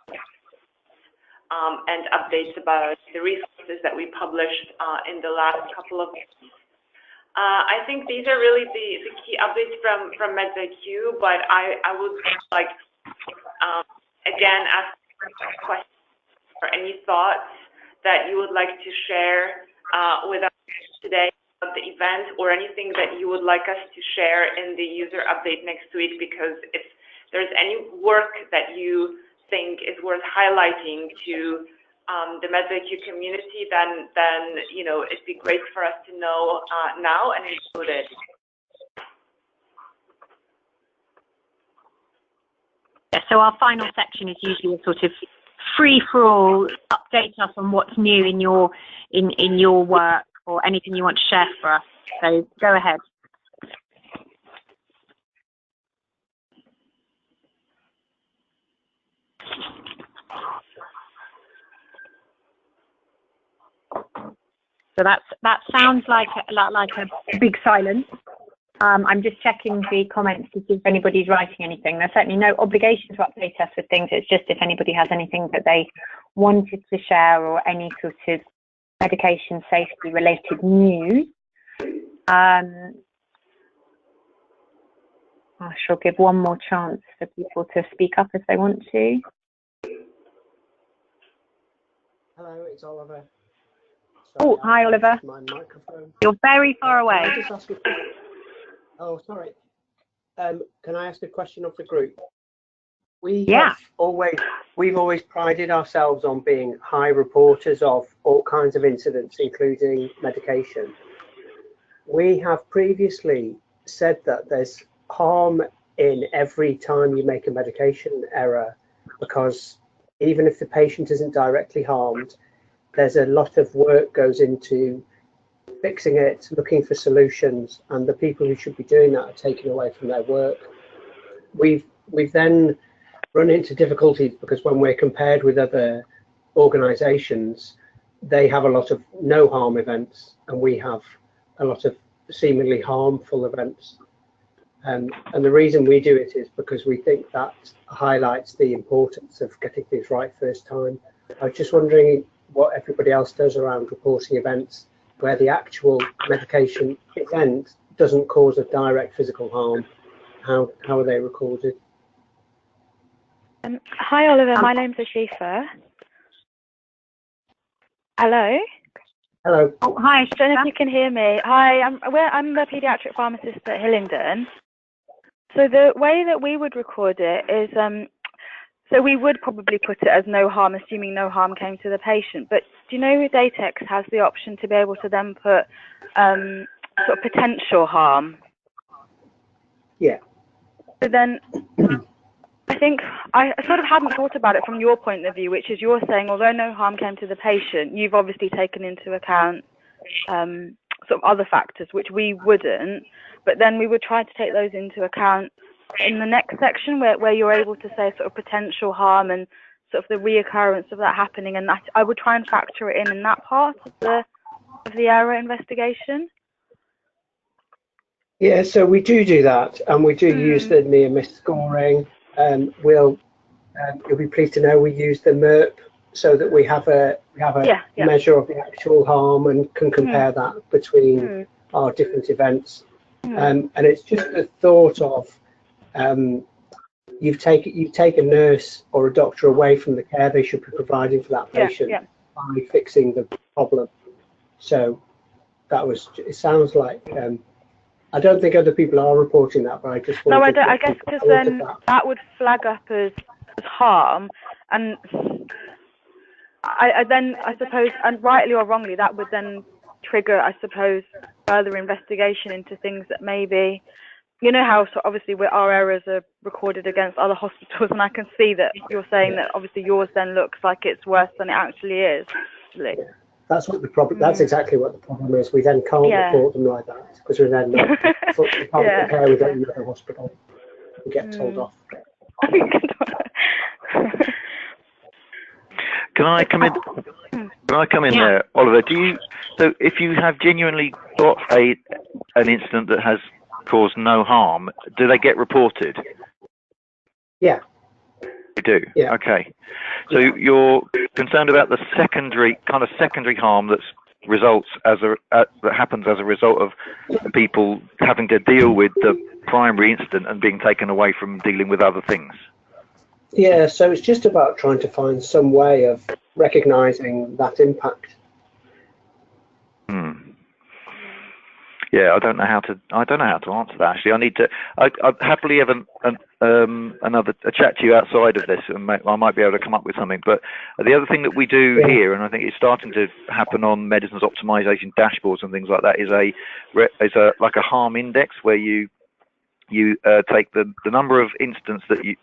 [SPEAKER 6] and updates about the resources that we published in the last couple of weeks. I think these are really the key updates from MedIQ, but I would like, again, ask questions or any thoughts that you would like to share with us today about the event, or anything that you would like us to share in the user update next week, because if there's any work that you think is worth highlighting to the MedIQ community, then it'd be great for us to know now and include it.
[SPEAKER 1] Yeah, so our final section is usually a sort of free-for-all, update us on what's new in your work, or anything you want to share for us. So go ahead. So that sounds like a big silence. I'm just checking the comments to see if anybody's writing anything. There's certainly no obligation to update us with things. It's just if anybody has anything that they wanted to share, or any sort of medication safety related news. I shall give one more chance for people to speak up if they want to.
[SPEAKER 8] Hello, it's Oliver.
[SPEAKER 1] Sorry, hi Oliver.
[SPEAKER 8] My microphone.
[SPEAKER 1] You're very far away.
[SPEAKER 8] Can I just ask oh, sorry. Can I ask a question of the group? We've always prided ourselves on being high reporters of all kinds of incidents, including medication. We have previously said that there's harm in every time you make a medication error, because even if the patient isn't directly harmed, there's a lot of work goes into fixing it, looking for solutions, and the people who should be doing that are taken away from their work. We've then run into difficulties because when we're compared with other organisations, they have a lot of no harm events and we have a lot of seemingly harmful events. And the reason we do it is because we think that highlights the importance of getting things right first time. I was just wondering what everybody else does around reporting events where the actual medication event doesn't cause a direct physical harm. How are they recorded?
[SPEAKER 2] Hi Oliver, my name's Ashifa. Hello?
[SPEAKER 8] Hello.
[SPEAKER 1] Oh, hi.
[SPEAKER 2] I don't know if you can hear me. Hi, I'm the paediatric pharmacist at Hillingdon. So the way that we would record it is, so we would probably put it as no harm, assuming no harm came to the patient. But do you know Datex has the option to be able to then put sort of potential harm?
[SPEAKER 8] Yeah.
[SPEAKER 2] So then I think I sort of hadn't thought about it from your point of view, which is you're saying although no harm came to the patient, you've obviously taken into account sort of other factors, which we wouldn't. But then we would try to take those into account in the next section where you're able to say sort of potential harm and sort of the reoccurrence of that happening, and that I would try and factor it in that part of the error investigation.
[SPEAKER 8] Yeah, so we do that, and we do use the near miss scoring. You'll be pleased to know we use the MERP so that we have a measure of the actual harm and can compare that between our different events. And it's just the thought of you take a nurse or a doctor away from the care they should be providing for that patient by fixing the problem. So it sounds like I don't think other people are reporting that, but I just wanted
[SPEAKER 2] I don't. I guess because then that would flag up as harm, and I suppose, and rightly or wrongly, that would then trigger, I suppose, further investigation into things that maybe, you know how so obviously our errors are recorded against other hospitals, and I can see that you're saying that obviously yours then looks like it's worse than it actually is. Yeah.
[SPEAKER 8] That's what the problem. That's exactly what the problem is. We then can't report them like that because we're then not. We can't compare with any other hospital. We get told off.
[SPEAKER 4] Can I come in? Can I come in there, Oliver? So if you have genuinely got an incident that has caused no harm, do they get reported?
[SPEAKER 8] Yeah.
[SPEAKER 4] You do? Yeah. Okay. So you're concerned about the secondary harm that happens as a result of people having to deal with the primary incident and being taken away from dealing with other things.
[SPEAKER 8] Yeah, so it's just about trying to find some way of recognizing that impact.
[SPEAKER 4] Yeah, I don't know how to answer that. Actually, I'd happily have a chat to you outside of this, and I might be able to come up with something. But the other thing that we do here, and I think it's starting to happen on medicines optimization dashboards and things like that, is like a harm index where you take the number of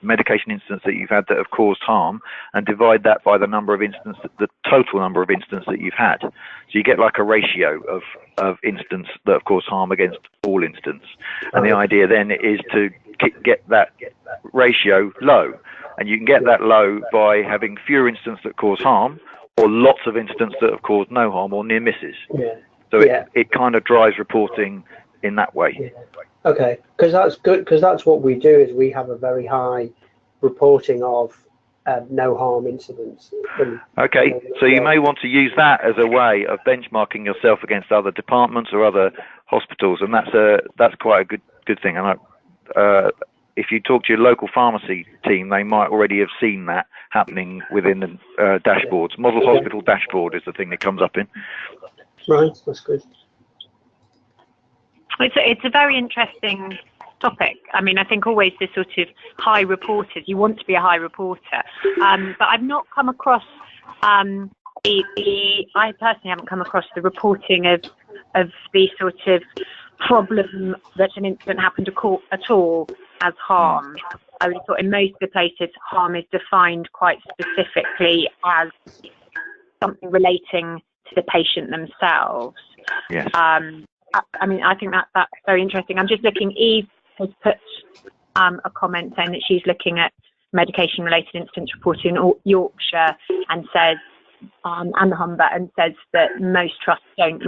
[SPEAKER 4] medication incidents that you've had that have caused harm and divide that by the number of incidents, the total number of incidents that you've had. So you get like a ratio of incidents that have caused harm against all incidents. And the idea then is to get that ratio low. And you can get that low by having fewer incidents that cause harm or lots of incidents that have caused no harm or near misses. Yeah. So it kind of drives reporting in that way. Yeah.
[SPEAKER 8] Okay, because that's good, because that's what we do is we have a very high reporting of no harm incidents.
[SPEAKER 4] Okay, so you may want to use that as a way of benchmarking yourself against other departments or other hospitals, and that's quite a good thing. And if you talk to your local pharmacy team, they might already have seen that happening within the dashboards. Model hospital dashboard is the thing that comes up in.
[SPEAKER 8] Right, that's good.
[SPEAKER 1] It's a very interesting topic. I mean, I think always this sort of high reporters, you want to be a high reporter, but I've not come across I personally haven't come across the reporting of the sort of problem that an incident happened at all as harm. I would have thought in most of the places harm is defined quite specifically as something relating to the patient themselves.
[SPEAKER 4] Yes.
[SPEAKER 1] I mean, I think that's very interesting. I'm just looking. Eve has put a comment saying that she's looking at medication-related incidents reported in Yorkshire and says, and the Humber, and says that most trusts don't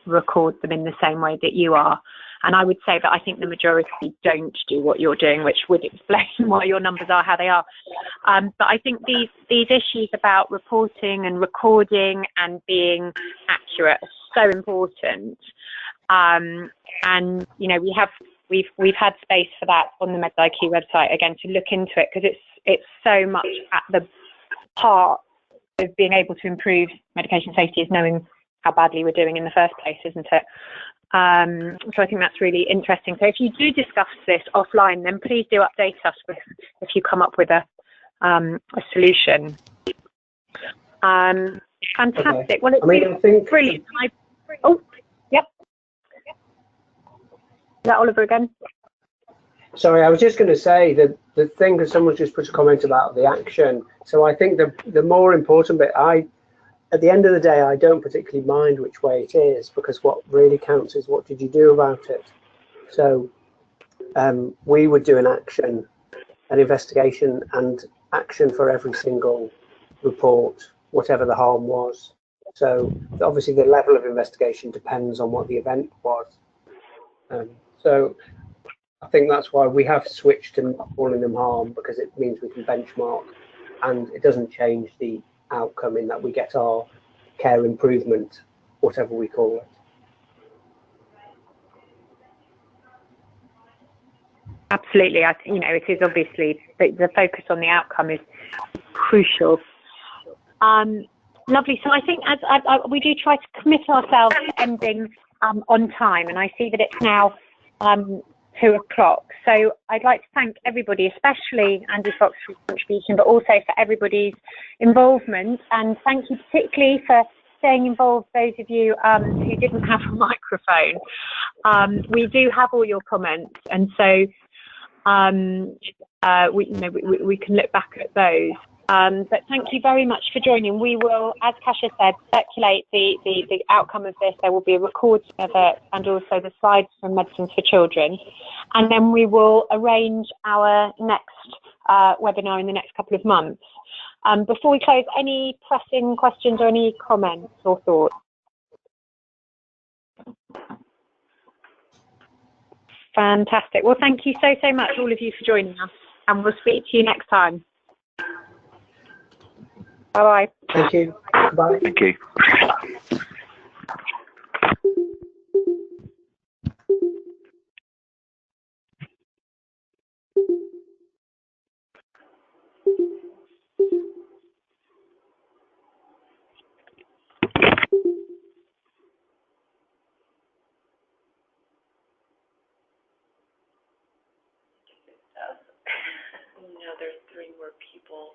[SPEAKER 1] record them in the same way that you are. And I would say that I think the majority don't do what you're doing, which would explain why your numbers are how they are. But I think these issues about reporting and recording and being accurate are so important. And you know, we've had space for that on the MedIQ website again to look into it, because it's so much at the heart of being able to improve medication safety is knowing how badly we're doing in the first place, isn't it? So I think that's really interesting. So if you do discuss this offline, then please do update us if you come up with a solution. Fantastic.
[SPEAKER 8] Okay.
[SPEAKER 1] Well, it's brilliant. Yep. Is that Oliver again?
[SPEAKER 8] Sorry, I was just going to say that the thing that someone just put a comment about the action. So I think the more important bit, at the end of the day, I don't particularly mind which way it is, because what really counts is what did you do about it. So we would do an investigation and action for every single report, whatever the harm was. So obviously the level of investigation depends on what the event was. So I think that's why we have switched to not calling them harm, because it means we can benchmark, and it doesn't change the outcome in that we get our care improvement, whatever we call it.
[SPEAKER 1] Absolutely. I think, you know, it is obviously the focus on the outcome is crucial. Lovely. So I think as we do try to commit ourselves to ending on time, and I see that it's now 2 o'clock. So I'd like to thank everybody, especially Andy Fox for his contribution, but also for everybody's involvement. And thank you particularly for staying involved, those of you who didn't have a microphone. We do have all your comments, and so we can look back at those. But thank you very much for joining. We will, as Kasia said, circulate the outcome of this. There will be a recording of it and also the slides from Medicines for Children. And then we will arrange our next webinar in the next couple of months. Before we close, any pressing questions or any comments or thoughts? Fantastic. Well, thank you so much, all of you, for joining us. And we'll speak to you next time. Bye-bye.
[SPEAKER 8] Thank you. Bye.
[SPEAKER 4] Thank you.
[SPEAKER 6] No, there's 3 more people.